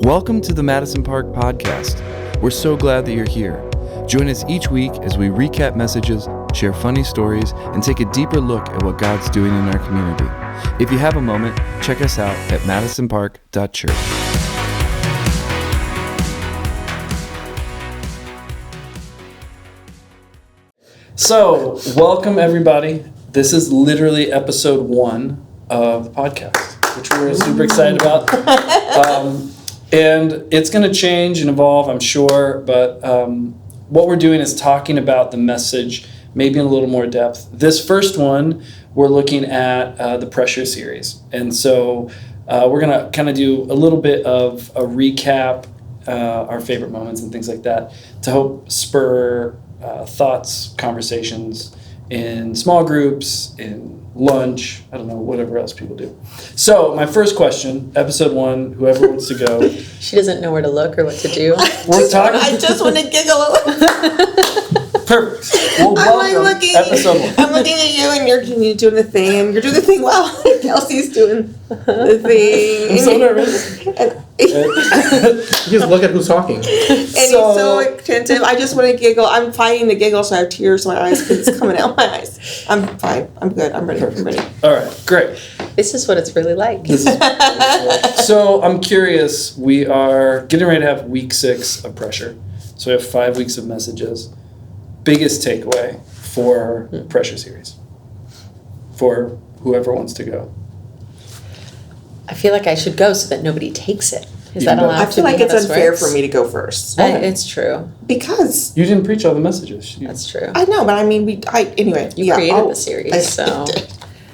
Welcome to the Madison Park Podcast. We're so glad that you're here. Join us each week as we recap messages, share funny stories, and take a deeper look at what God's doing in our community. If you have a moment, check us out at madisonpark.church. So, welcome everybody. This is literally episode 1 of the podcast, which we're super excited about. And it's going to change and evolve, I'm sure, but what we're doing is talking about the message maybe in a little more depth. This first one, we're looking at the Pressure series. And so we're going to kind of do a little bit of a recap, our favorite moments and things like that, to help spur thoughts, conversations in small groups, in lunch, I don't know, whatever else people do. So my first question, episode 1, whoever wants to go. She doesn't know where to look or what to do. We're talking. I just want to giggle. Perfect. Well, welcome, episode 1. I'm looking at you and you're doing the thing, and you're doing the thing well. Kelsey's doing the thing. I'm so nervous. You just look at who's talking. And he's so attentive. I just want to giggle. I'm fighting to giggle, so I have tears in my eyes because it's coming out my eyes. I'm fine. I'm good. I'm ready. I'm ready. All right, great. This is what it's really like. So I'm curious, we are getting ready to have week 6 of Pressure. So we have 5 weeks of messages. Biggest takeaway for Pressure series for whoever wants to go. I feel like I should go so that nobody takes it. Is that You allowed I to feel be like how it's this unfair works? for me to go first. It's true. Because You didn't preach all the messages. That's true. I know, but I mean, anyway. You created the series, so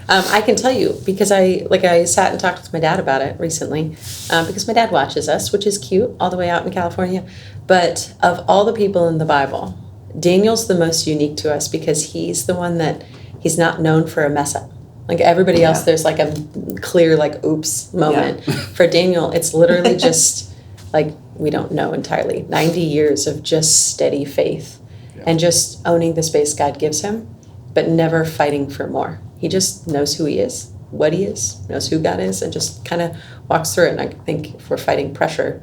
I can tell you because I sat and talked with my dad about it recently because my dad watches us, which is cute, all the way out in California. But of all the people in the Bible, Daniel's the most unique to us because he's the one that he's not known for a mess up. Like everybody else, there's like a clear like oops moment. Yeah. For Daniel, it's literally just like we don't know entirely. 90 years of just steady faith and just owning the space God gives him, but never fighting for more. He just knows who he is, what he is, knows who God is, and just kind of walks through it. And I think if we're fighting pressure,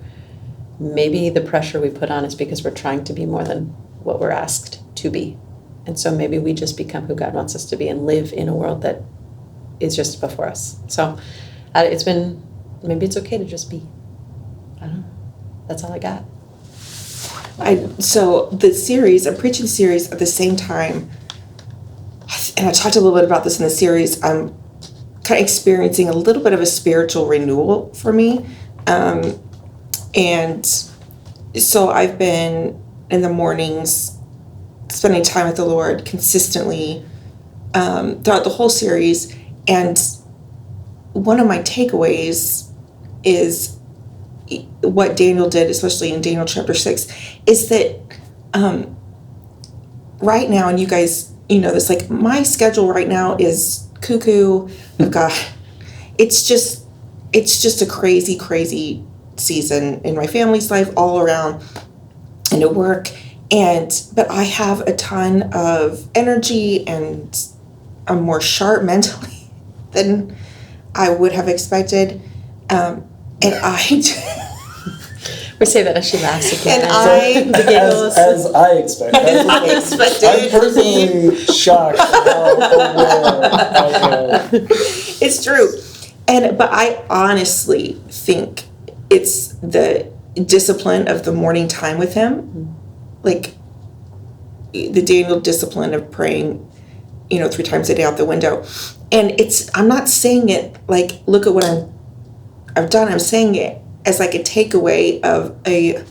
maybe the pressure we put on is because we're trying to be more than what we're asked to be. And so maybe we just become who God wants us to be and live in a world that is just before us. So maybe it's okay to just be. I don't know. That's all I got. So the series, a preaching series at the same time, and I talked a little bit about this in the series, I'm kind of experiencing a little bit of a spiritual renewal for me. And so I've been in the mornings spending time with the Lord consistently throughout the whole series. And one of my takeaways is what Daniel did, especially in Daniel chapter 6, is that right now, and you guys, you know this, like my schedule right now is cuckoo. I've got, it's just a crazy, crazy season in my family's life all around and at work. But I have a ton of energy and I'm more sharp mentally than I would have expected. And We say that as she laughs again. And as I expect. I'm personally shocked how aware I am. It's true. But I honestly think it's the discipline of the morning time with him. Like the Daniel discipline of praying, 3 times a day out the window. And I'm not saying it like, look at what I've done. I'm saying it as like a takeaway of a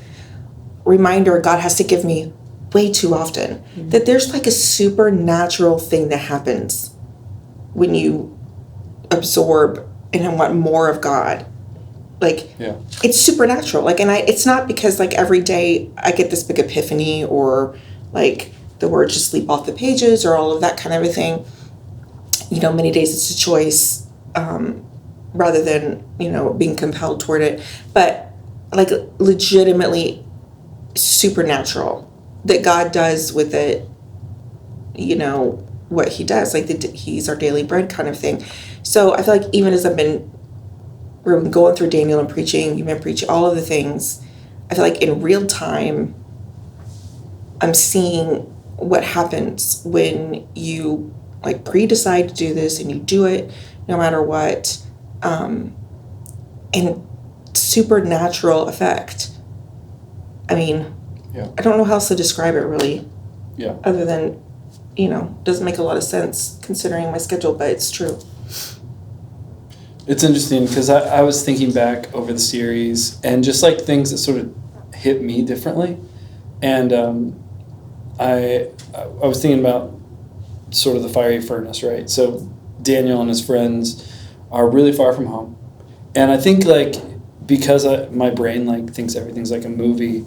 reminder God has to give me way too often. Mm-hmm. That there's like a supernatural thing that happens when you absorb and want more of God. Like, It's supernatural. Like, and it's not because like every day I get this big epiphany or like the words just leap off the pages or all of that kind of a thing. Many days it's a choice rather than, being compelled toward it. But like legitimately supernatural that God does with it, what he does. Like he's our daily bread kind of thing. So I feel like even as I've been we've been going through Daniel and preaching, you've been preaching all of the things. I feel like in real time, I'm seeing what happens when you like pre-decide to do this and you do it no matter what, and supernatural effect. I mean, Yeah. I don't know how else to describe it really, Yeah. other than, doesn't make a lot of sense considering my schedule, but it's true. It's interesting because I was thinking back over the series and just like things that sort of hit me differently. And I was thinking about sort of the fiery furnace, right? So Daniel and his friends are really far from home. And I think like because my brain like thinks everything's like a movie,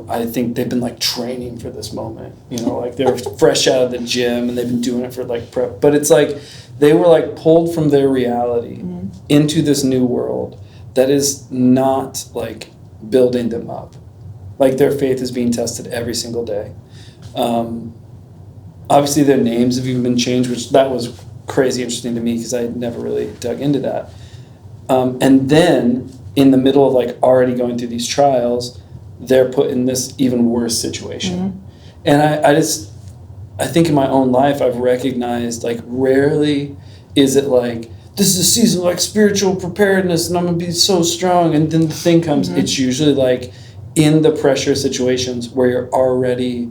I think they've been like training for this moment, like they're fresh out of the gym and they've been doing it for like prep. But it's like they were like pulled from their reality into this new world that is not like building them up. Like their faith is being tested every single day. Obviously their names have even been changed, which that was crazy interesting to me because I had never really dug into that. And then in the middle of like already going through these trials, they're put in this even worse situation. And I think in my own life, I've recognized like rarely is it like, this is a season of like spiritual preparedness and I'm gonna be so strong. And then the thing comes, it's usually like in the pressure situations where you're already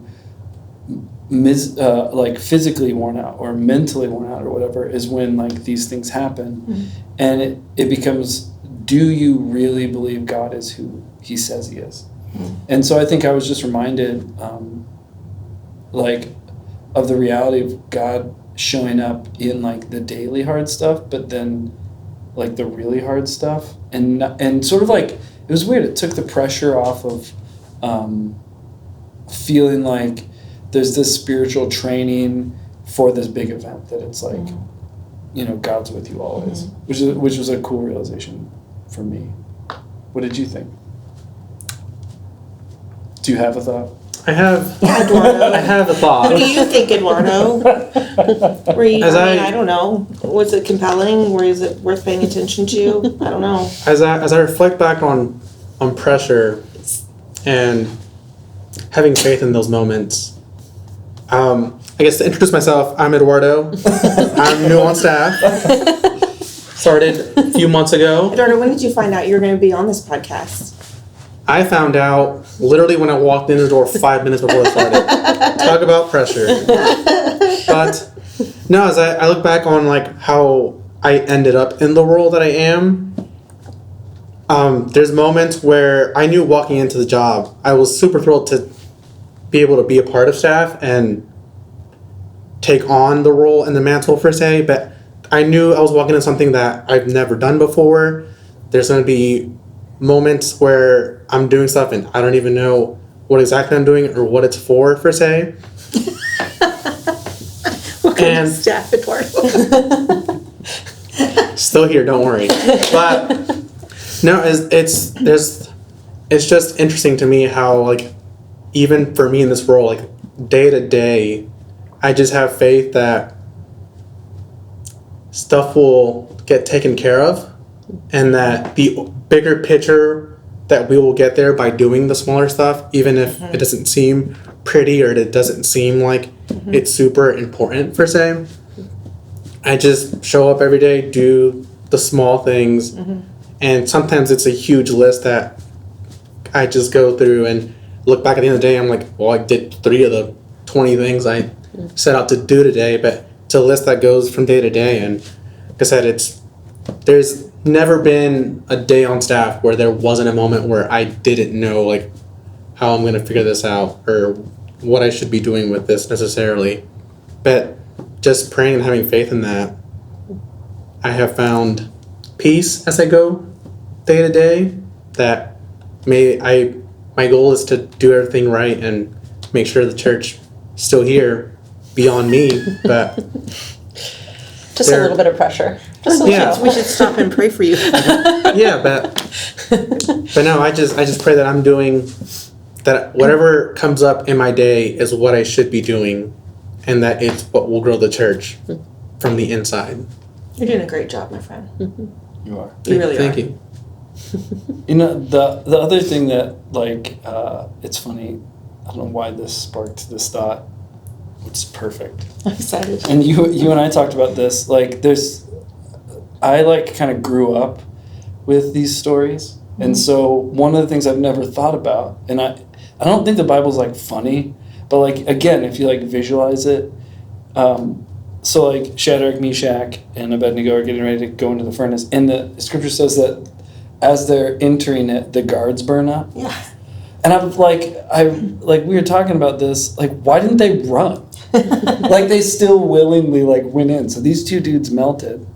like physically worn out or mentally worn out or whatever is when like these things happen. And it becomes, do you really believe God is who he says he is? And so I think I was just reminded like of the reality of God showing up in like the daily hard stuff, but then like the really hard stuff and sort of like, it was weird. It took the pressure off of feeling like there's this spiritual training for this big event that it's like, God's with you always, which was a cool realization for me. What did you think? Do you have a thought? I have Eduardo. I have a thought. What do you think, Eduardo? I don't know. Was it compelling? Or is it worth paying attention to? I don't know. As I reflect back on pressure and having faith in those moments, I guess to introduce myself, I'm Eduardo. I'm new on staff. Started a few months ago. Eduardo, when did you find out you were going to be on this podcast? I found out literally when I walked in the door 5 minutes before it started. Talk about pressure. But no, as I look back on like how I ended up in the role that I am, there's moments where I knew walking into the job, I was super thrilled to be able to be a part of staff and take on the role and the mantle per se, but I knew I was walking into something that I've never done before. There's going to be moments where I'm doing stuff and I don't even know what exactly I'm doing or what it's for per se. Welcome to staff, Eduardo. Still here, don't worry. But no, it's just interesting to me how like even for me in this role, like day to day, I just have faith that stuff will get taken care of and that the bigger picture that we will get there by doing the smaller stuff, even if it doesn't seem pretty or it doesn't seem like it's super important per se. I just show up every day, do the small things, and sometimes it's a huge list that I just go through and look back at the end of the day, I'm like, well, I did 3 of the 20 things I set out to do today, but it's a list that goes from day to day, and like I said, there's never been a day on staff where there wasn't a moment where I didn't know like how I'm going to figure this out or what I should be doing with this necessarily. But just praying and having faith in that, I have found peace as I go day to day. That my goal is to do everything right and make sure the church is still here beyond me, but Just a little bit of pressure. Just a Yeah. little. We should stop and pray for you. yeah, but no, I just pray that I'm doing that. Whatever comes up in my day is what I should be doing, and that it's what will grow the church from the inside. You're doing a great job, my friend. You are. You really Thank are. you. You know, the other thing that, like, it's funny, I don't know why this sparked this thought. It's perfect. I'm excited. And you and I talked about this. Like, I like kind of grew up with these stories, and so one of the things I've never thought about, and I don't think the Bible's like funny, but like again, if you like visualize it, so like Shadrach, Meshach, and Abednego are getting ready to go into the furnace, and the scripture says that as they're entering it, the guards burn up. Yeah. And we were talking about this, like, why didn't they run? Like, they still willingly, like, went in. So these two dudes melted.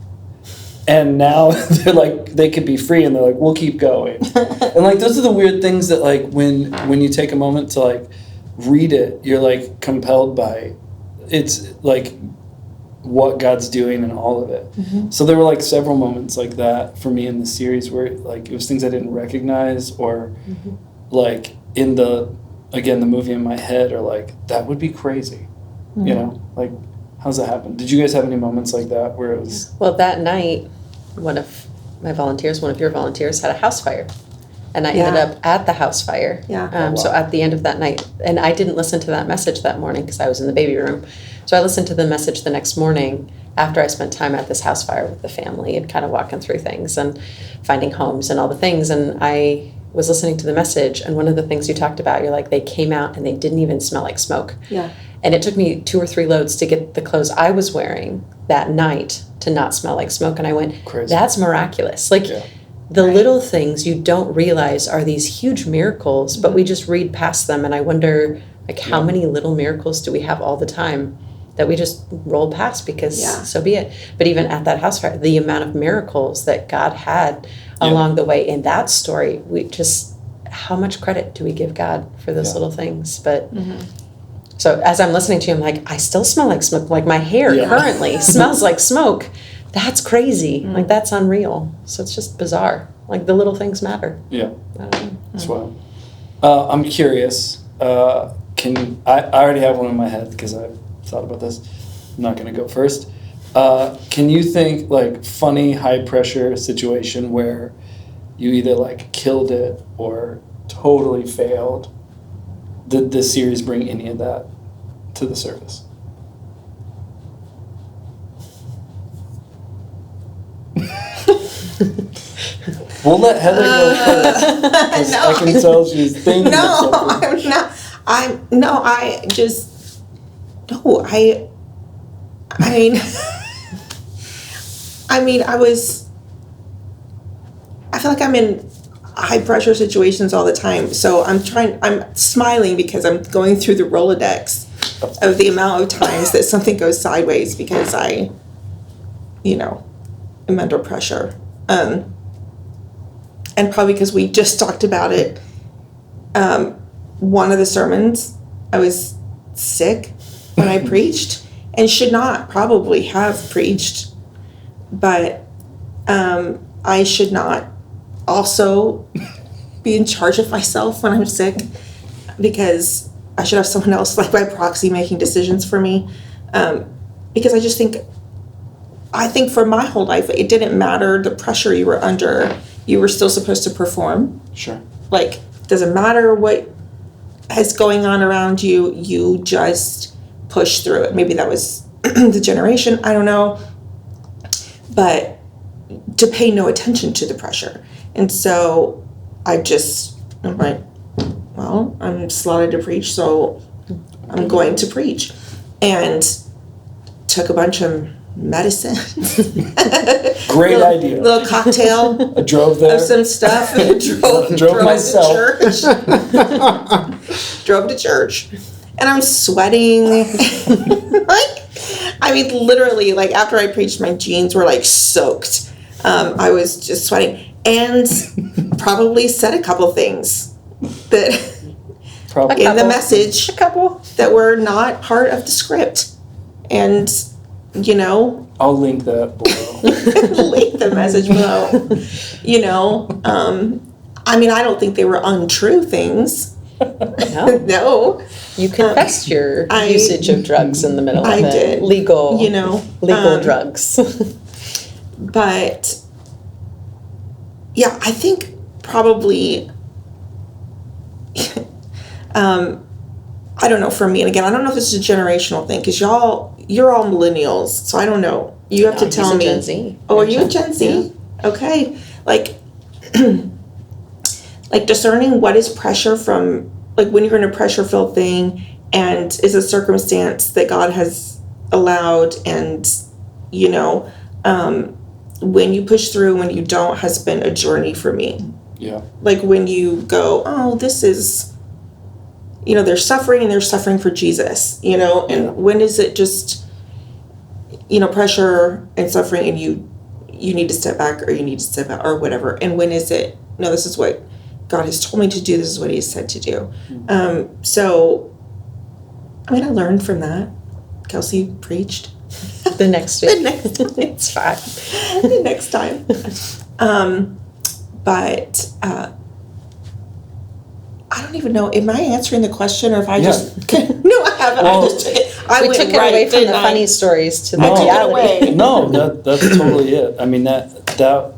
And now they're like, they could be free, and they're like, we'll keep going. And, like, those are the weird things that, like, when you take a moment to, like, read it, you're, like, compelled by, it's, like, what God's doing in all of it. Mm-hmm. So there were, like, several moments like that for me in the series where, like, it was things I didn't recognize or, like, in the movie in my head, or like, that would be crazy. You know, like, how's that happen? Did you guys have any moments like that where it was? Well, that night, one of your volunteers, had a house fire. And I ended up at the house fire. Yeah. So at the end of that night, and I didn't listen to that message that morning because I was in the baby room. So I listened to the message the next morning after I spent time at this house fire with the family and kind of walking through things and finding homes and all the things. And I was listening to the message, and one of the things you talked about, you're like, they came out and they didn't even smell like smoke. Yeah. And it took me 2 or 3 loads to get the clothes I was wearing that night to not smell like smoke. And I went, Crazy. that's miraculous. Like, the little things you don't realize are these huge miracles, but we just read past them. And I wonder, like, how many little miracles do we have all the time that we just roll past because so be it. But even at that house fire, the amount of miracles that God had along the way in that story, how much credit do we give God for those little things? But so as I'm listening to you, I'm like, I still smell like smoke. Like, my hair currently smells like smoke. That's crazy. Like, that's unreal. So it's just bizarre. Like, the little things matter. Yeah, I don't know. that's wild. I'm curious. I already have one in my head because I've thought about this. I'm not going to go first. Can you think, like, funny high pressure situation where you either like killed it or totally failed? Did this series bring any of that to the surface? We'll let Heather go first. 'Cause No. I can tell she's thinking of something. I'm not. I feel like I'm in high pressure situations all the time. So I'm smiling because I'm going through the Rolodex of the amount of times that something goes sideways because I, am under pressure. And probably because we just talked about it. One of the sermons, I was sick when I preached and should not probably have preached, but I should not also be in charge of myself when I'm sick because I should have someone else, like, by proxy making decisions for me. Because I think for my whole life, it didn't matter the pressure you were under. You were still supposed to perform. Sure. Like, doesn't matter what is going on around you, you just push through it. Maybe that was the generation, I don't know. But to pay no attention to the pressure. And so I'm like, well, I'm slotted to preach, so I'm going to preach. And took a bunch of medicine. Great idea. Little cocktail. I drove there. Of some stuff and drove myself. to church. Drove to church. And I'm sweating. Literally, like, after I preached, my jeans were, like, soaked. I was just sweating. And probably said a couple things that Probably. in the message A couple. that were not part of the script. And, I'll link that below. link the message below. I don't think they were untrue things. No. No. You confessed your usage of drugs in the middle of I it. did. Legal You know, legal drugs. But Yeah, I think probably, I don't know, for me, and again, I don't know if this is a generational thing, because you're all millennials, so I don't know. You have to tell me. Gen Z. Oh, are you a Gen Z? Yeah. Okay. Like, like discerning what is pressure from, like when you're in a pressure-filled thing, and is a circumstance that God has allowed, and, you know, when you push through, when you don't, has been a journey for me. Yeah. Like when you go, oh, this is, you know, they're suffering and they're suffering for Jesus, you know, and when is it just, you know, pressure and suffering and you need to step back, or you need to step out, or whatever. And when is it, no, this is what God has told me to do, this is what he has said to do. So, I mean, I learned from that. Kelsey preached. The next week. The next time. It's fine. The next time. But I don't even know. Am I answering the question, or if I just no, I haven't. Well, I We went took it right, away from the didn't I? funny stories to the No. I took it reality. away. No, that's totally it. I mean, that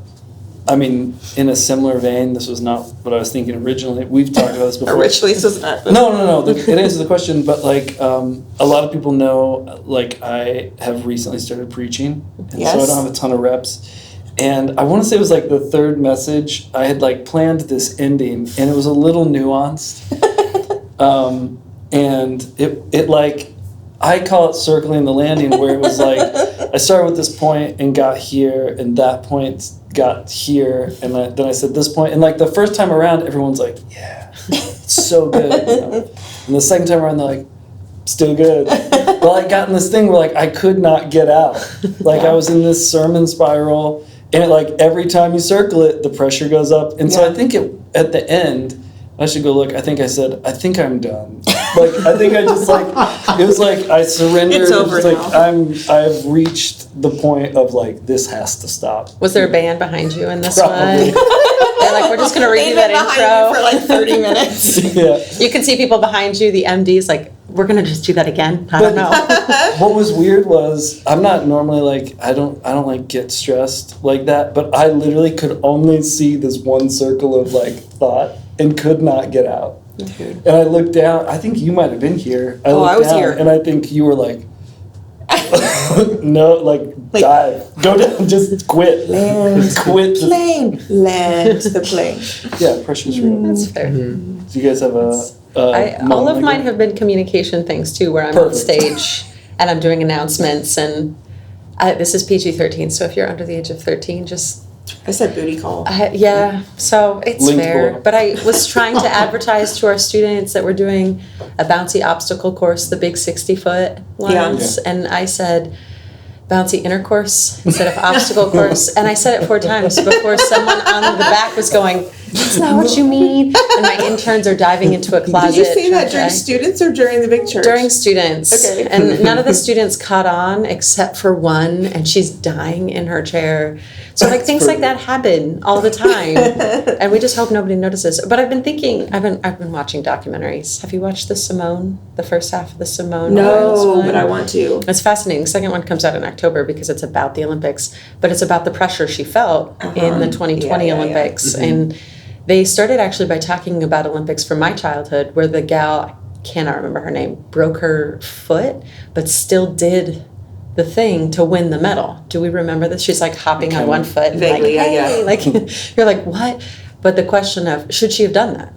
I mean, in a similar vein, this was not what I was thinking originally. We've talked about this before. Originally, this was not. No. It answers the question, but like a lot of people know, like I have recently started preaching, and so I Yes. don't have a ton of reps. And I want to say it was like the third message. I had like planned this ending, and it was a little nuanced. And it like, I call it circling the landing, where it was like I started with this point and got here, and that point got here, and then I said this point, and like the first time around, everyone's like, yeah, it's so good. You know? And the second time around, they're like, still good. Well, I got in this thing where like I could not get out. Like I was in this sermon spiral, and it, like every time you circle it, the pressure goes up. And so I think at the end, I should go look. I think I said, I think I'm done. Like I think I just like, it was like I surrendered. It's over It's like now. I've reached the point of like, this has to stop. Was there a band behind you in this Probably. one? They're like, we're just going to redo They've that been behind intro. me for like 30 minutes. Yeah. You can see people behind you, the MD's like, we're going to just do that again. I don't know. What was weird was I'm not normally like I don't like get stressed like that, but I literally could only see this one circle of like thought and could not get out. And I looked down. I think you might have been here. Oh, looked I was down, here. and I think you were like, no, like dive, go down, just quit, Land. quit. Plane. Land the plane. Yeah, pressure's real. That's fair. Do you guys have a All moment of like mine that? have been communication things too, where I'm Perfect. on stage and I'm doing announcements. And this is PG-13, so if you're under the age of 13, just I said booty call. yeah, so it's Linked fair. below. But I was trying to advertise to our students that we're doing a bouncy obstacle course, the big 60-foot ones. Yeah. And I said bouncy intercourse instead of obstacle course. And I said it 4 times before someone on the back was going, that's not what you mean. And my interns are diving into a closet. Did you say that trying during to- students or during the big church? during students. Okay. And none of the students caught on except for one, and she's dying in her chair. So like things like that happen all the time. And we just hope nobody notices. But I've been thinking, I've been watching documentaries. Have you watched the first half of the Simone Biles No, one? but I want to. It's fascinating. The second one comes out in October because it's about the Olympics, but it's about the pressure she felt in the 2020 Yeah. Olympics. And they started actually by talking about Olympics from my childhood, where the gal, I cannot remember her name, broke her foot, but still did the thing to win the medal. Do we remember this? She's like hopping on one foot. And Vaguely, like, yeah. hey, like you're like, what? But the question of, should she have done that?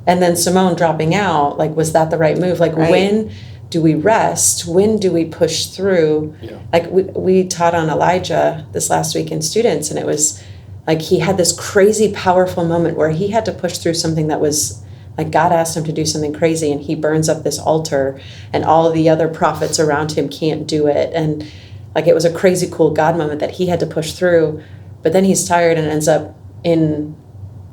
And then Simone dropping out, like, was that the right move? Like, Right. when do we rest? When do we push through? Yeah. Like, we taught on Elijah this last week in students, and it was like he had this crazy, powerful moment where he had to push through something that was like God asked him to do something crazy, and he burns up this altar, and all of the other prophets around him can't do it. And like, it was a crazy, cool God moment that he had to push through. But then he's tired and ends up in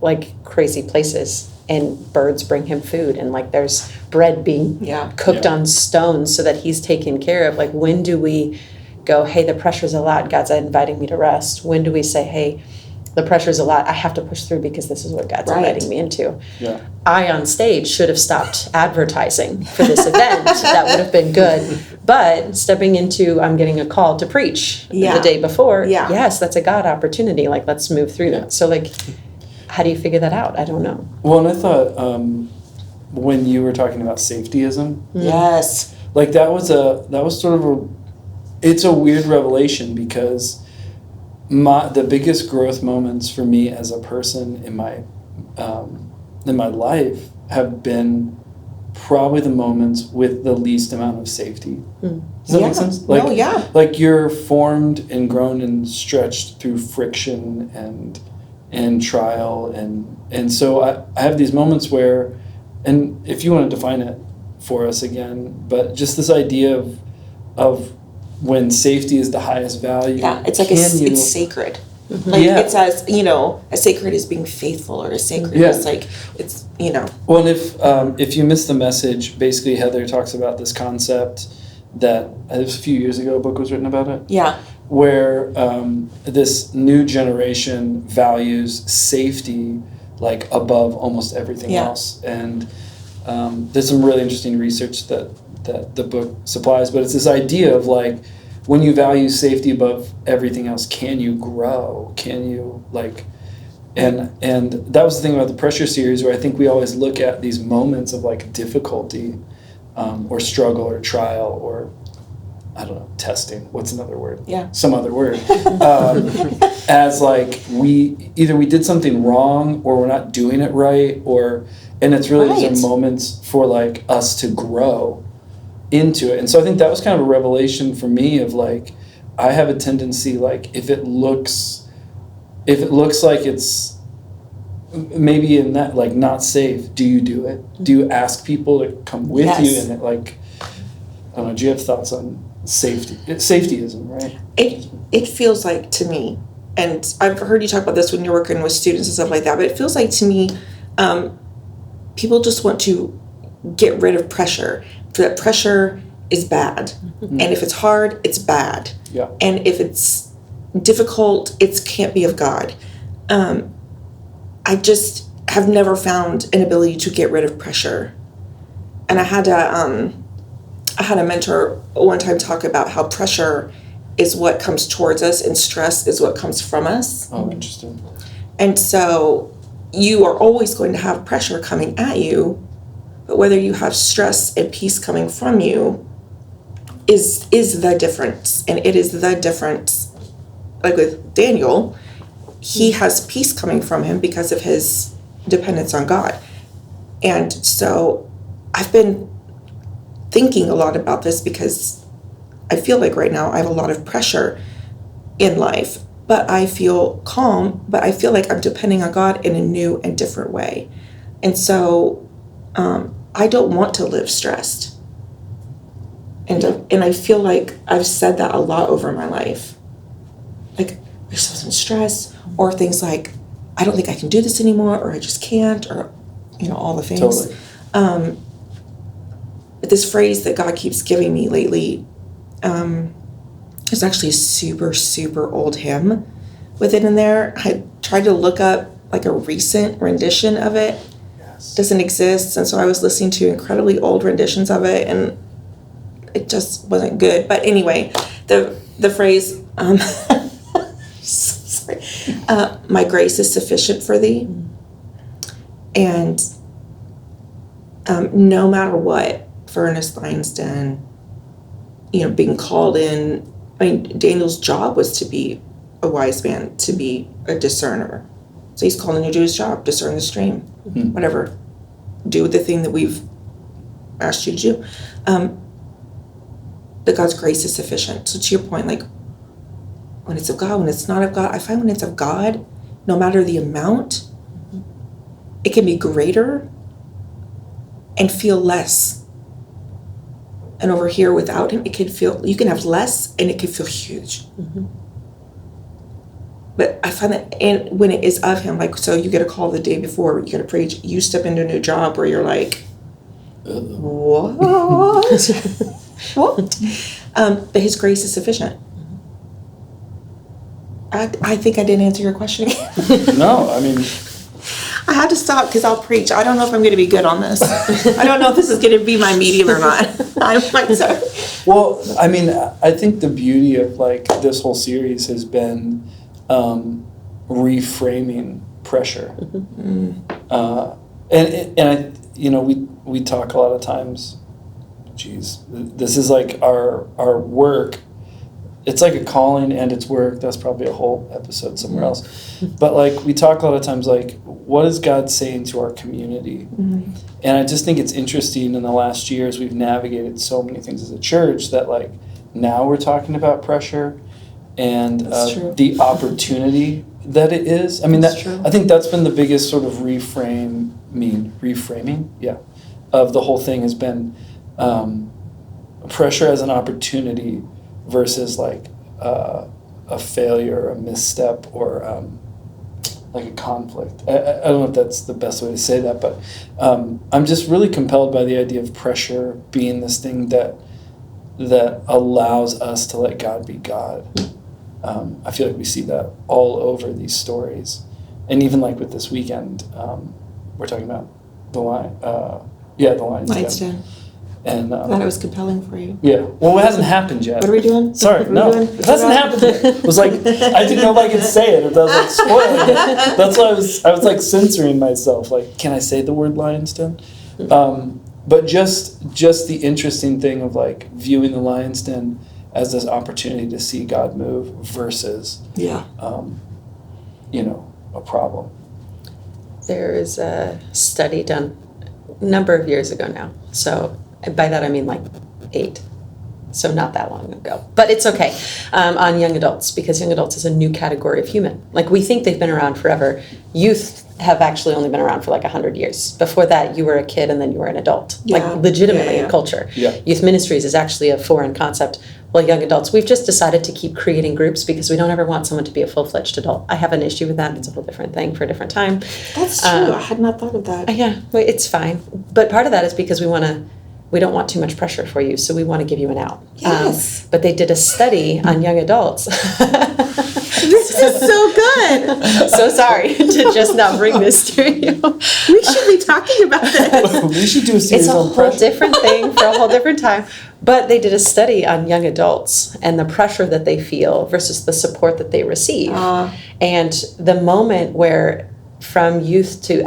like crazy places, and birds bring him food, and like there's bread being cooked Yeah. on stones so that he's taken care of. Like, when do we go, hey, the pressure's a lot, God's inviting me to rest? When do we say, hey, the pressure's a lot. I have to push through because this is what God's Right. inviting me into. Yeah. I on stage should have stopped advertising for this event. That would have been good. But stepping into, I'm getting a call to preach Yeah. the day before. Yeah. Yes, that's a God opportunity. Like, let's move through that. So, like, how do you figure that out? I don't know. Well, and I thought when you were talking about safetyism, Yes. like that was sort of it's a weird revelation because the biggest growth moments for me as a person in my life have been probably the moments with the least amount of safety. Does that Yeah. make sense? No, yeah. Like you're formed and grown and stretched through friction and trial and so I have these moments where, and if you want to define it for us again, but just this idea of when safety is the highest value. Yeah, it's like it's sacred. Like it's as sacred as being faithful, or as sacred as like it's Well, and if you missed the message, basically Heather talks about this concept that it was a few years ago. A book was written about it. Yeah. Where this new generation values safety like above almost everything else, and there's some really interesting research that the book supplies, but it's this idea of like when you value safety above everything else, can you grow? Can you like and that was the thing about the Pressure series, where I think we always look at these moments of like difficulty or struggle or trial or I don't know, testing, what's another word? Yeah. Some other word. As like we did something wrong or we're not doing it right, and it's really these are moments for like us to grow into it. And so I think that was kind of a revelation for me of like, I have a tendency, like if it looks like it's maybe in that like not safe, do you do it? Do you ask people to come with you? And it like, I don't know, do you have thoughts on safety? It's safetyism, right? It feels like to me, and I've heard you talk about this when you're working with students and stuff like that, but it feels like to me, people just want to get rid of pressure. That pressure is bad. And if it's hard, it's bad. Yeah. And if it's difficult, it can't be of God. I just have never found an ability to get rid of pressure. And I had a mentor one time talk about how pressure is what comes towards us and stress is what comes from us. Oh, interesting. And so you are always going to have pressure coming at you, but whether you have stress and peace coming from you is the difference. And it is the difference. Like with Daniel, he has peace coming from him because of his dependence on God. And so I've been thinking a lot about this because I feel like right now I have a lot of pressure in life, but I feel calm, but I feel like I'm depending on God in a new and different way. And so I don't want to live stressed. And I feel like I've said that a lot over my life. Like, there's some stress, or things like, I don't think I can do this anymore, or I just can't, or, all the things. Totally. But this phrase that God keeps giving me lately, is actually a super, super old hymn with it in there. I tried to look up like a recent rendition of it. Doesn't exist, and so I was listening to incredibly old renditions of it, and it just wasn't good. But anyway, the phrase, sorry, my grace is sufficient for thee, and no matter what, for Ernest Lyonsden, being called in. I mean, Daniel's job was to be a wise man, to be a discerner. So he's called into his job, discern the stream, whatever. Do the thing that we've asked you to do. But God's grace is sufficient. So to your point, like, when it's of God, when it's not of God, I find when it's of God, no matter the amount, it can be greater and feel less. And over here without him, you can have less and it can feel huge. But I find that when it is of him, like, so you get a call the day before, you got to preach, you step into a new job where you're like, what? What? But his grace is sufficient. I think I didn't answer your question again. No, I mean, I had to stop because I'll preach. I don't know if I'm going to be good on this. I don't know if this is going to be my medium or not. I'm like, sorry. well, I mean, I think the beauty of like this whole series has been reframing pressure. And I, you know, we talk a lot of times, geez, this is like our work. It's like a calling and it's work. That's probably a whole episode somewhere else. But like we talk a lot of times like, what is God saying to our community? And I just think it's interesting in the last years we've navigated so many things as a church that like now we're talking about pressure and the opportunity that it is. I mean, That's true. I think that's been the biggest sort of reframing, of the whole thing has been pressure as an opportunity versus like a failure, a misstep, or like a conflict. I don't know if that's the best way to say that, but I'm just really compelled by the idea of pressure being this thing that allows us to let God be God. I feel like we see that all over these stories. And even like with this weekend, we're talking about the Lion's Den. And Thought it was compelling for you. yeah, well, it hasn't happened yet. What are we doing? Sorry, What are we no, doing? it hasn't happened yet. It was like I didn't know if I could say it. If I was like spoiling it, that's why I was like censoring myself. Like, can I say the word Lion's Den? But just the interesting thing of like viewing the Lion's Den as this opportunity to see God move versus a problem. There is a study done a number of years ago now. So by that I mean like 8. So not that long ago. But it's okay. On young adults, because young adults is a new category of human. Like we think they've been around forever. Youth have actually only been around for like 100 years. Before that, you were a kid and then you were an adult. Yeah. Like legitimately Yeah. in culture. Yeah. Youth ministries is actually a foreign concept. Well, young adults, we've just decided to keep creating groups because we don't ever want someone to be a full-fledged adult. I have an issue with that. It's a whole different thing for a different time. That's true. I had not thought of that. Yeah, well, it's fine. But part of that is because we don't want too much pressure for you, so we want to give you an out. Yes. But they did a study on young adults. This is so good. So sorry to just not bring this to you. We should be talking about this. We should do a It's series a on whole pressure. different thing for a whole different time. But they did a study on young adults and the pressure that they feel versus the support that they receive. And the moment where from youth to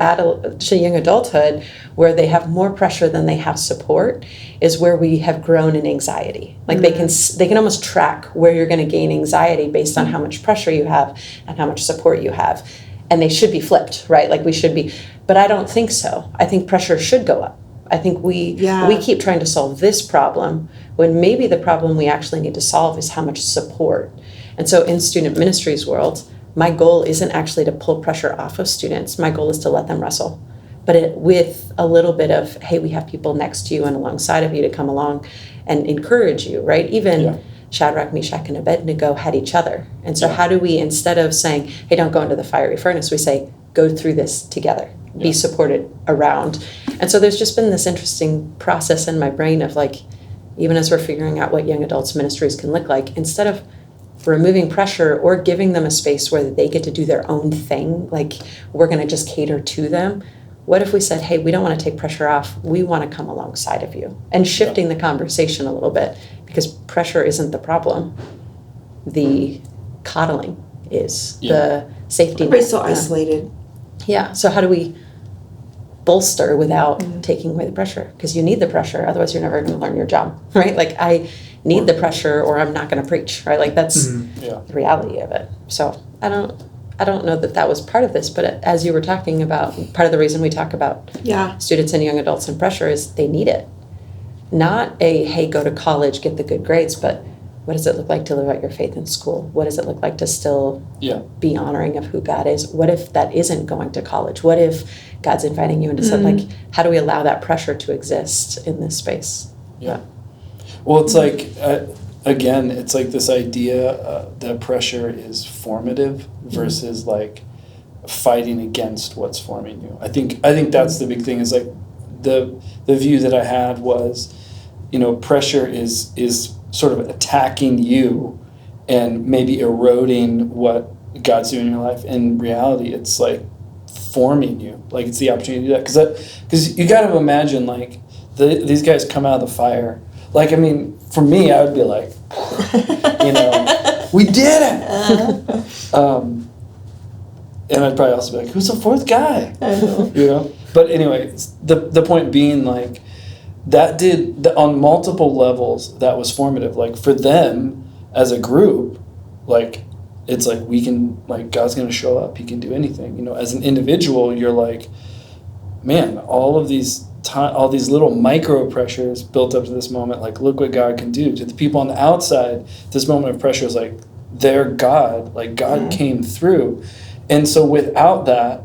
young adulthood, where they have more pressure than they have support, is where we have grown in anxiety. Like they can almost track where you're going to gain anxiety based on how much pressure you have and how much support you have. And they should be flipped, right? Like we should be. But I don't think so. I think pressure should go up. I think we keep trying to solve this problem when maybe the problem we actually need to solve is how much support. And so in student ministries world, my goal isn't actually to pull pressure off of students. My goal is to let them wrestle. But with a little bit of, hey, we have people next to you and alongside of you to come along and encourage you, right? Even Shadrach, Meshach, and Abednego had each other. And so how do we, instead of saying, hey, don't go into the fiery furnace, we say, go through this together. Be supported around. And so there's just been this interesting process in my brain of like, even as we're figuring out what young adults ministries can look like, instead of removing pressure or giving them a space where they get to do their own thing, like we're going to just cater to them. What if we said, hey, we don't want to take pressure off. We want to come alongside of you, and shifting the conversation a little bit, because pressure isn't the problem. The coddling is the safety net. Everybody's so isolated. Yeah. So how do we bolster without taking away the pressure? Because you need the pressure, otherwise you're never going to learn your job, right? Like I need the pressure or I'm not going to preach, right? Like that's the reality of it. So I don't know that was part of this, but as you were talking about, part of the reason we talk about students and young adults and pressure is they need it. Not a, hey, go to college, get the good grades, but what does it look like to live out your faith in school? What does it look like to still be honoring of who God is? What if that isn't going to college? What if God's inviting you into something? Like, how do we allow that pressure to exist in this space? Yeah. Well, it's like, again, it's like this idea that pressure is formative versus like fighting against what's forming you. I think that's the big thing, is like the view that I had was, pressure is sort of attacking you and maybe eroding what God's doing in your life. In reality, it's like forming you. Like it's the opportunity to do that. Because you got to imagine like these guys come out of the fire. Like, I mean, for me, I would be like, you know, we did it. And I'd probably also be like, who's the fourth guy? You know? But anyway, the point being, like, on multiple levels, that was formative. Like, for them as a group, like, it's like we can, like, God's going to show up. He can do anything. You know, as an individual, you're like, man, all these little micro pressures built up to this moment, like, look what God can do. To the people on the outside, this moment of pressure is like, they're God. Like, God came through. And so without that,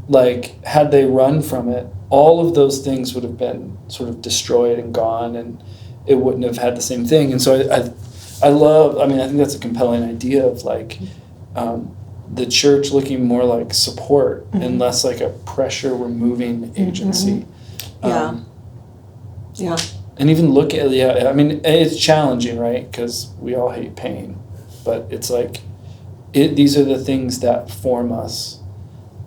like, had they run from it, all of those things would have been sort of destroyed and gone, and it wouldn't have had the same thing. And so I think that's a compelling idea of, like, the church looking more like support and less like a pressure removing agency. Yeah. And even look at, I mean, it's challenging, right? Because we all hate pain. But it's like, these are the things that form us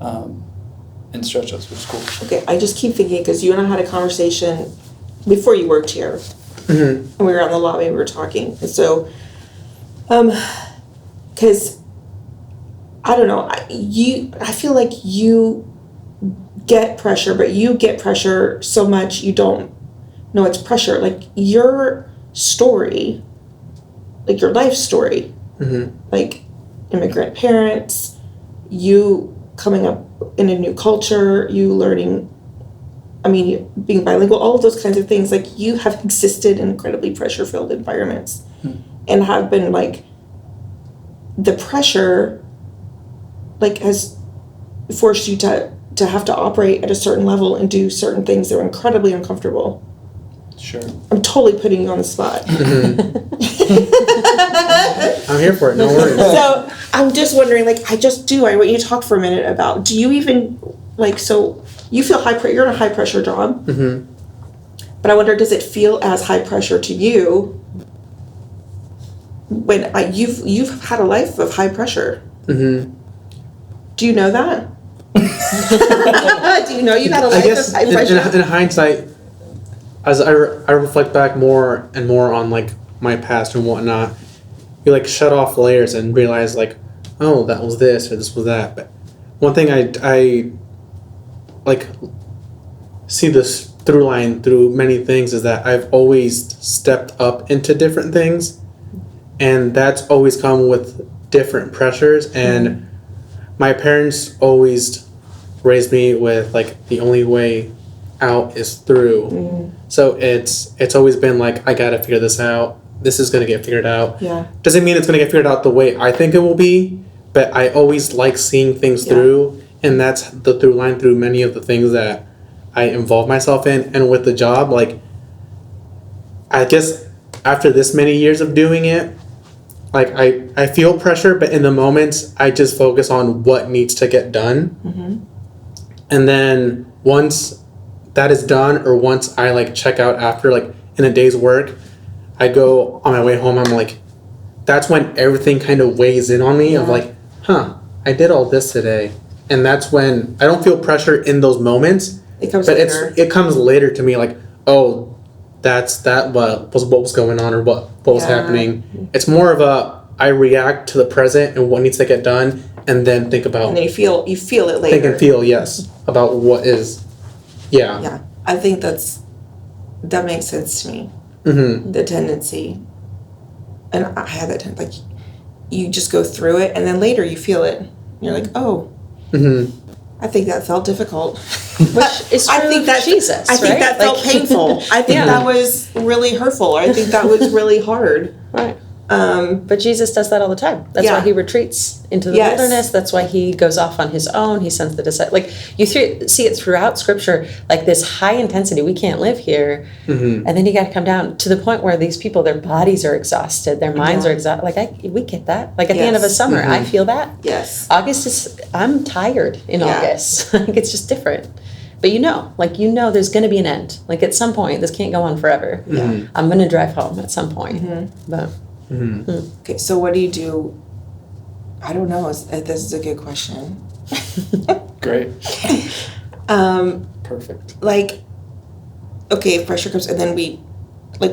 and stretch us, which is cool. Okay, I just keep thinking, because you and I had a conversation before you worked here. And we were out in the lobby, we were talking. And so, because, I don't know, I feel like you get pressure, but you get pressure so much you don't know it's pressure. Like, your story, like your life story, like immigrant parents, you coming up in a new culture, you learning, I mean, you being bilingual, all of those kinds of things, like, you have existed in incredibly pressure-filled environments and have been, like, the pressure, like, has forced you to have to operate at a certain level and do certain things that are incredibly uncomfortable. Sure. I'm totally putting you on the spot. I'm here for it, no worries. So I'm just wondering, like, I want you to talk for a minute about, do you even, like, so you feel you're in a high pressure job, but I wonder, does it feel as high pressure to you when you've had a life of high pressure? Do you know that? Do you know you've had a life of high pressure? In hindsight, as I reflect back more and more on, like, my past and whatnot, you, like, shut off layers and realize, like, oh, that was this or this was that. But one thing I like see this through line through many things is that I've always stepped up into different things, and that's always come with different pressures. And my parents always raised me with, like, the only way out is through. So it's always been like, I gotta figure this out. This is gonna get figured out. Yeah. Doesn't mean it's gonna get figured out the way I think it will be, but I always like seeing things through, and that's the through line through many of the things that I involve myself in. And with the job, like, I guess after this many years of doing it, like, I feel pressure, but in the moments I just focus on what needs to get done. And then once that is done, or once I, like, check out after, like, in a day's work, I go on my way home, I'm like, that's when everything kind of weighs in on me of, like, I did all this today. And that's when I don't feel pressure in those moments. It comes but later. it comes later to me, like, oh, what was going on, or what was happening. It's more of I react to the present and what needs to get done, and then think about, And then you feel it later. think and feel, yes, about what is, Yeah, I think that makes sense to me. The tendency, and I had that tendency, like, you just go through it, and then later you feel it. You're like, oh, I think that felt difficult. Which is true of Jesus, I think right? that felt Like- painful. I think that was really hurtful. I think that was really hard. Right. But Jesus does that all the time. That's Yeah. why he retreats into the Yes. wilderness. That's why he goes off on his own. He sends the disciples. Like, you see it throughout Scripture, like this high intensity. We can't live here, and then you got to come down to the point where these people, their bodies are exhausted, their minds are exhausted. Like, we get that. Like, at the end of a Yes. summer, I feel that. Yes. I'm tired in August. Like, it's just different. But there's going to be an end. Like, at some point, this can't go on forever. I'm going to drive home at some point. But Okay, so what do you do? I don't know. This is a good question. Great. Um, Perfect. like, okay, if pressure comes, and then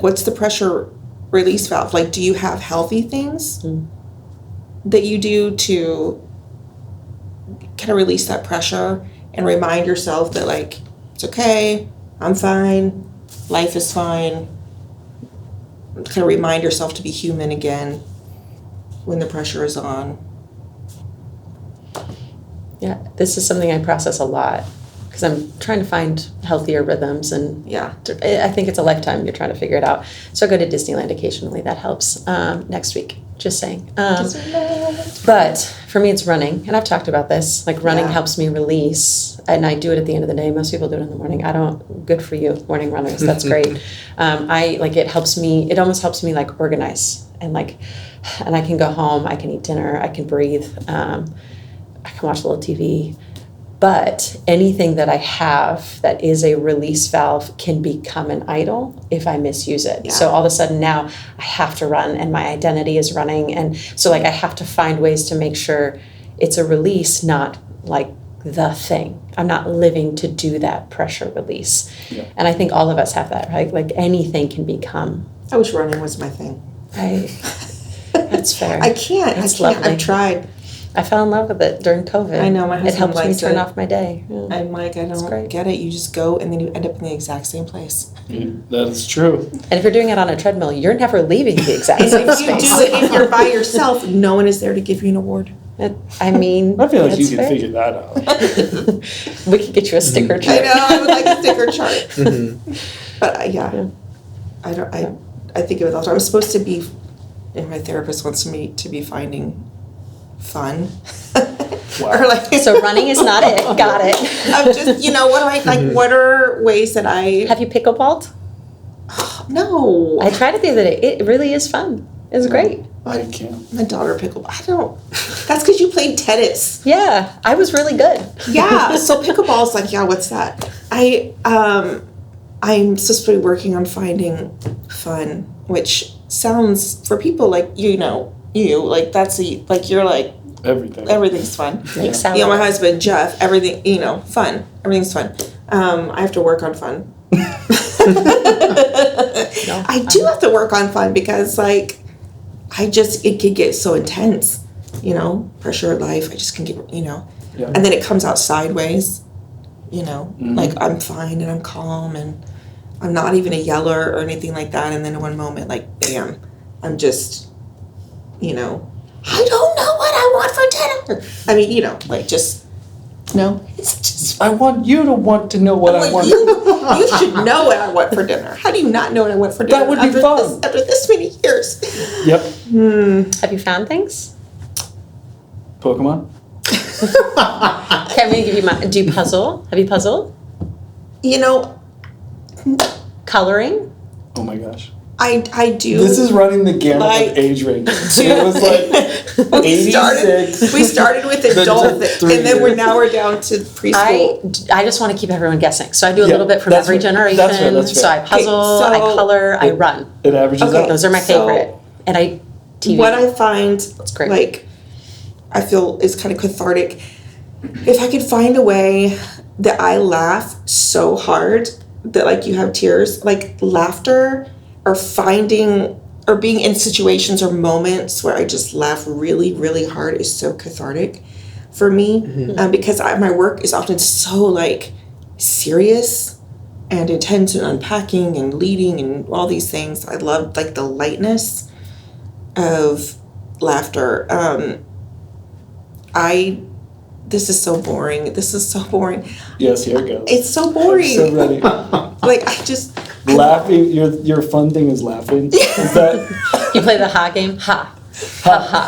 what's the pressure release valve? Like, do you have healthy things that you do to kind of release that pressure and remind yourself that, like, it's okay, I'm fine, life is fine. Kind of remind yourself to be human again when the pressure is on. Yeah, this is something I process a lot because I'm trying to find healthier rhythms, and Yeah. I think it's a lifetime. You're trying to figure it out. So I go to Disneyland occasionally. That helps. Next week, just saying. But for me, it's running, and I've talked about this. Like, running Yeah. helps me release, and I do it at the end of the day. Most people do it in the morning. I don't. Good for you, morning runners. That's great. It helps me. It almost helps me like organize and and I can go home. I can eat dinner. I can breathe. I can watch a little TV. But anything that I have that is a release valve can become an idol if I misuse it. Yeah. So all of a sudden now I have to run, and my identity is running. And so like I have to find ways to make sure it's a release, not like the thing. I'm not living to do that pressure release. Yeah. And I think all of us have that, right? Like anything can become. I wish running was my thing. That's fair. I can't. That's I can't. lovely. I've tried. I fell in love with it during COVID. I know, my It husband helps me likes turn it. off my day. Yeah. I'm like, I don't great. get it. You just go and then you end up in the exact same place. That is true. And if you're doing it on a treadmill, you're never leaving the exact And same if you do space. it, if you're by yourself, no one is there to give you an award. I mean, I feel like you that's can fair. figure that out. We could get you a sticker I chart. know, I would like a sticker chart. But yeah, I think of it all the time. I'm supposed to be, and my therapist wants me to be finding fun. Wow. Or like, So running is not it. Got it. I'm just, what are ways that I, Have you pickleballed? no. I tried it the other day. It really is fun. It's great. I can't. My daughter pickleball. I don't. That's because you played tennis. Yeah, I was really good. Yeah. So pickleball is like, yeah, what's that? I'm supposed to be working on finding fun, which sounds for people like like that's you're like Everything. everything's fun. Like salad. My husband Jeff, everything fun. Everything's fun. I have to work on fun. I do have to work on fun because it can get so intense, pressure of life. I just can get, Yeah. and then it comes out sideways, like I'm fine and I'm calm and I'm not even a yeller or anything like that. And then in one moment, like, bam, I'm just, I don't know what I want for dinner. I mean, it's just. I want you to want to know what I want. You should know what I want for dinner. How do you not know what I want for dinner? That would be fun. After this many years. Yep. Have you found things? Pokemon. Okay, I'm gonna give you do you puzzle? Have you puzzled? Coloring? Oh my gosh. I do. This is running the gamut of age range. It was like 86. We started with Then adult, to 3 and then years. we're down to preschool. I just want to keep everyone guessing. So I do a Yeah, little bit from that's every fair. generation. That's fair, that's So I fair. puzzle, Okay, I so- color, I run. It averages Okay. out. Those are my So- favorite. And I TV. What I find, great. I feel is kind of cathartic. If I could find a way that I laugh so hard that you have tears, laughter or finding or being in situations or moments where I just laugh really, really hard is so cathartic for me. Because my work is often so serious and intense and unpacking and leading and all these things. I love the lightness of laughter. This is so boring. This is so boring. Yes, here it goes. It's so boring. So ready. Laughing. Your fun thing is laughing. Is that You play the ha game? Ha. Ha ha.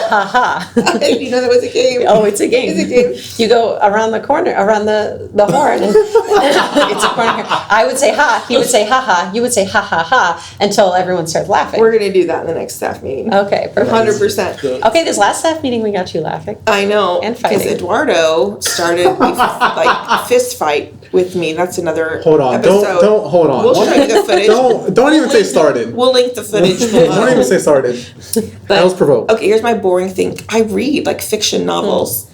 ha ha. I didn't even know that was a game. Oh, it's a game. It's a game. You go around the corner, around the horn, and it's a corner. I would say ha, he would say ha ha, you would say ha ha ha, until everyone starts laughing. We're gonna do that in the next staff meeting. Okay, perfect. 100%. Okay, this last staff meeting we got you laughing. I know. And because fighting. Eduardo started a like fist fight with me. That's another Hold on. episode. Don't hold on. We'll show you the footage. Don't even say started. We'll link the footage below. Don't even say started. I was provoked. Okay, here's my boring thing. I read like fiction novels.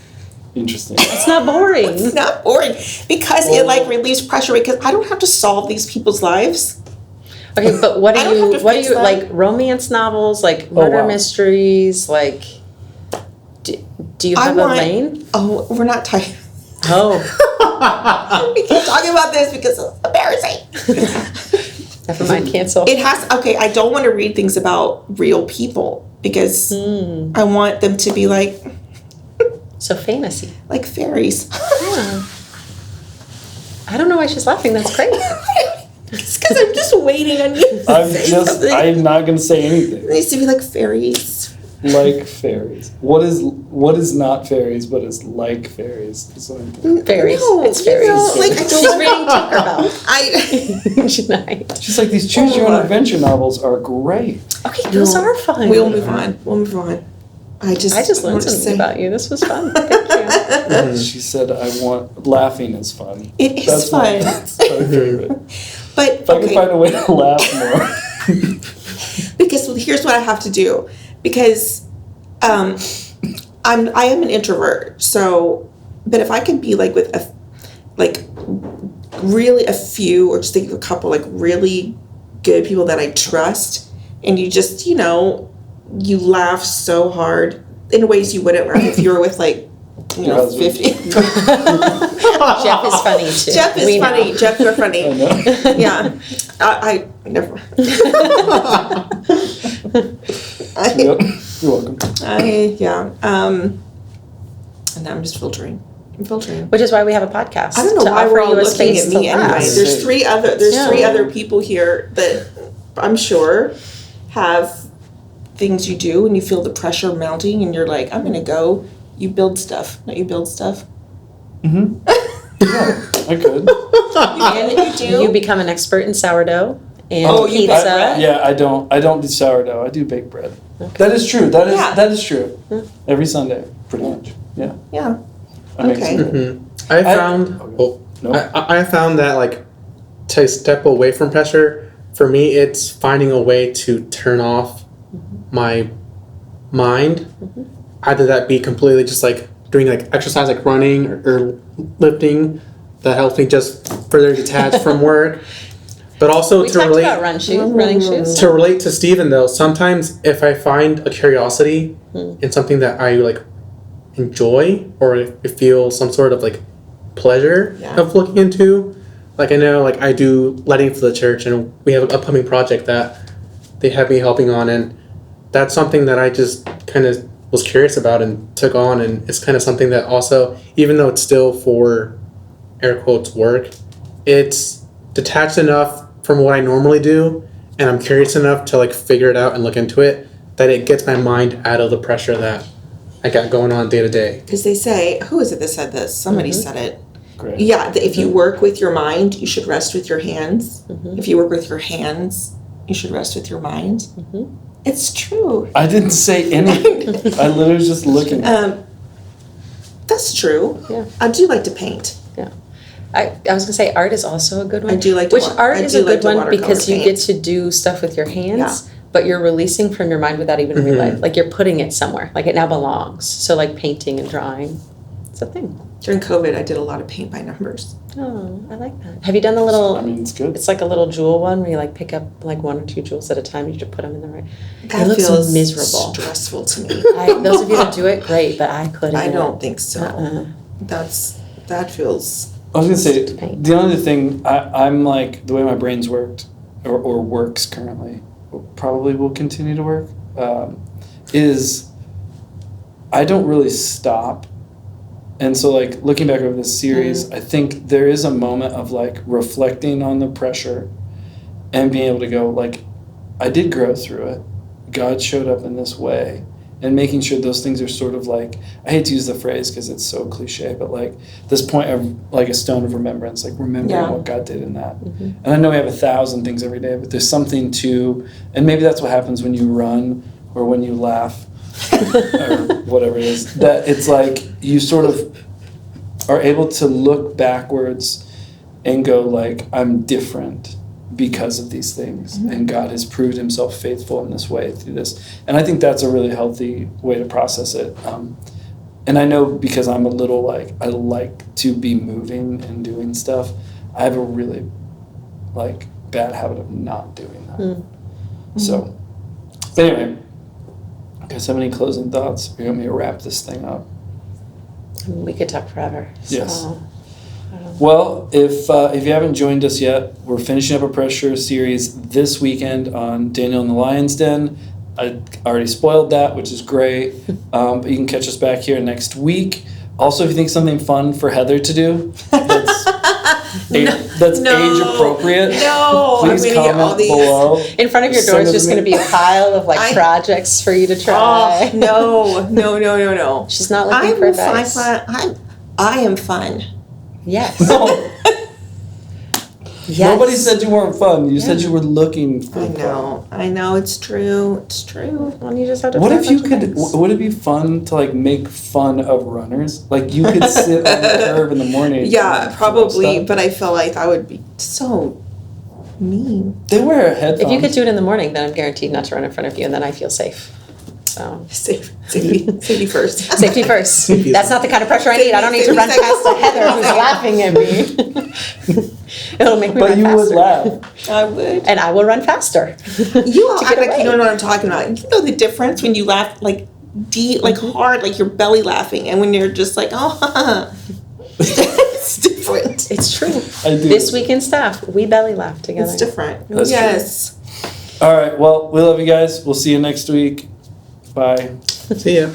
Interesting. It's not boring. It's not boring because it like relieves pressure because I don't have to solve these people's lives. Okay, but what I do don't have you to what do fix you that. like romance novels, like murder wow. mysteries, like do you I have want- a lane? Oh, we're not talking. Oh, We keep talking about this because it's embarrassing. never mind, cancel. It has. Okay, I don't want to read things about real people because I want them to be like So fantasy. fairies. Yeah. I don't know why she's laughing. That's great. It's because I'm just waiting on you. to say something. I'm not gonna say anything. It needs to be like fairies. Like fairies. What is not fairies, but is like fairies? Is what I'm thinking. Fairies. No, It's you fairies. know, like, I She's don't- reading Tinkerbell. I. Tonight. Just like these choose your own adventure novels are great. Okay, those are fun. We'll move on. We'll move on. I just I just learned want to something say- about you. This was fun. Thank you. She said, "I want laughing is fun." It is That's fun. That's my favorite. But If I can find a way to laugh more. because here's what I have to do because I am an introvert. So, but if I could be like with really a few or just think of a couple like really good people that I trust, and you just you laugh so hard in ways you wouldn't laugh if you were with like Your husband. 50. Jeff is funny too. Jeff is We know. funny. Jeff, you're funny. I know. Yeah, I never. Yep. You're welcome. And now I'm just filtering. I'm filtering. Which is why we have a podcast. I don't know to why offer we're all you a looking space at to me anyway. laugh. There's three other Yeah. people here that I'm sure have things you do and you feel the pressure mounting and you're like, I'm gonna go. You build stuff. Don't you build stuff? Mm-hmm. Yeah, I could. And you do. You become an expert in sourdough and Oh, you pizza. bake bread? Yeah, I don't do sourdough. I do baked bread. That is true. That is Yeah. that is true. Every Sunday, pretty much. Yeah. Yeah. I make Okay. some- I found. No. I found that like to step away from pressure. For me, it's finding a way to turn off my mind. Either that be completely just like doing like exercise, like running or lifting, that helps me just further detach from work. But also We to talked relate about running shoes. to relate to Steven though, sometimes if I find a curiosity in something that I like enjoy or I feel some sort of like pleasure Yeah. of looking into, like I know like I do lighting for the church and we have an upcoming project that they have me helping on, and that's something that I just kind of was curious about and took on, and it's kind of something that also, even though it's still for air quotes work, it's detached enough from what I normally do, and I'm curious enough to like figure it out and look into it that it gets my mind out of the pressure that I got going on day to day. Because they say, who is it that said this? Somebody said it. Great. Yeah, that if you work with your mind, you should rest with your hands. If you work with your hands, you should rest with your mind. It's true. I didn't say anything. I literally was just looking. That's true. Yeah. I do like to paint. I was gonna say art is also a good one. I do like to Which wa- art I is do a like good to one watercolor because you paint. get to do stuff with your hands, but you're releasing from your mind without even realizing. Like you're putting it somewhere. Like it now belongs. So like painting and drawing, it's a thing. During COVID, I did a lot of paint by numbers. Oh, I like that. Have you done the little? I mean, it's good. It's like a little jewel one where you like pick up like 1 or 2 jewels at a time. You just put them in the right. That it looks feels miserable. stressful to me. Those of you that do it, great, but I couldn't. I don't think so. Uh-uh. That feels. I was gonna say paint. the only thing I'm like the way my brain's worked or works currently, probably will continue to work, is I don't really stop. And so like looking back over this series, I think there is a moment of like reflecting on the pressure and being able to go like, I did grow through it. God showed up in this way. and making sure those things are sort of like, I hate to use the phrase because it's so cliche, but like this point of like a stone of remembrance, like remembering Yeah. what God did in that. And I know we have 1,000 things every day, but there's something to, and maybe that's what happens when you run or when you laugh or whatever it is, that it's like you sort of are able to look backwards and go like, I'm different because of these things, and God has proved himself faithful in this way through this. And I think that's a really healthy way to process it. And I know because I'm a little like, I like to be moving and doing stuff, I have a really like bad habit of not doing that. So anyway, guys have any closing thoughts? You want me to wrap this thing up? We could talk forever. Yes. So, Well, if you haven't joined us yet, we're finishing up a pressure series this weekend on Daniel and the Lion's Den. I already spoiled that, which is great. But you can catch us back here next week. Also, if you think something fun for Heather to do, that's age appropriate. No, Please I'm gonna get all comment these. below. in front of your door Send is it just to going to me. be a pile of like projects for you to try. Oh no. She's not looking for advice. I am fun. Yes. No, Yes. nobody said you weren't fun. You said you were looking for fun. I know, it's true. It's true. Well, you just have to What try if a you bunch of could? things. Would it be fun to like make fun of runners? Like you could sit on the curb in the morning. Yeah, and probably, stuff. but I feel like that would be so mean. They wear headphones. If you could do it in the morning, then I'm guaranteed not to run in front of you, and then I feel safe. So Safety first. safety first. That's not the kind of pressure I need. I don't need to run past a Heather who's laughing at me. It'll make me But run you faster. would laugh. I would. And I will run faster. You all To act get like away. you don't know what I'm talking about. You know the difference when you laugh like deep, like hard, like your belly laughing, and when you're just like, oh, it's different. It's true. I do. This week in staff, we belly laugh together. It's different. That's true. Yes. All right. Well, we love you guys. We'll see you next week. Bye. See ya.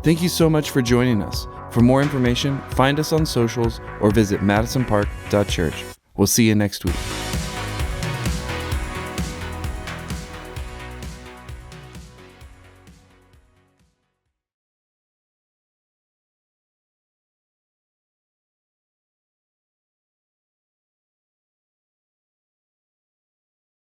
Thank you so much for joining us. For more information, find us on socials or visit madisonpark.church. We'll see you next week.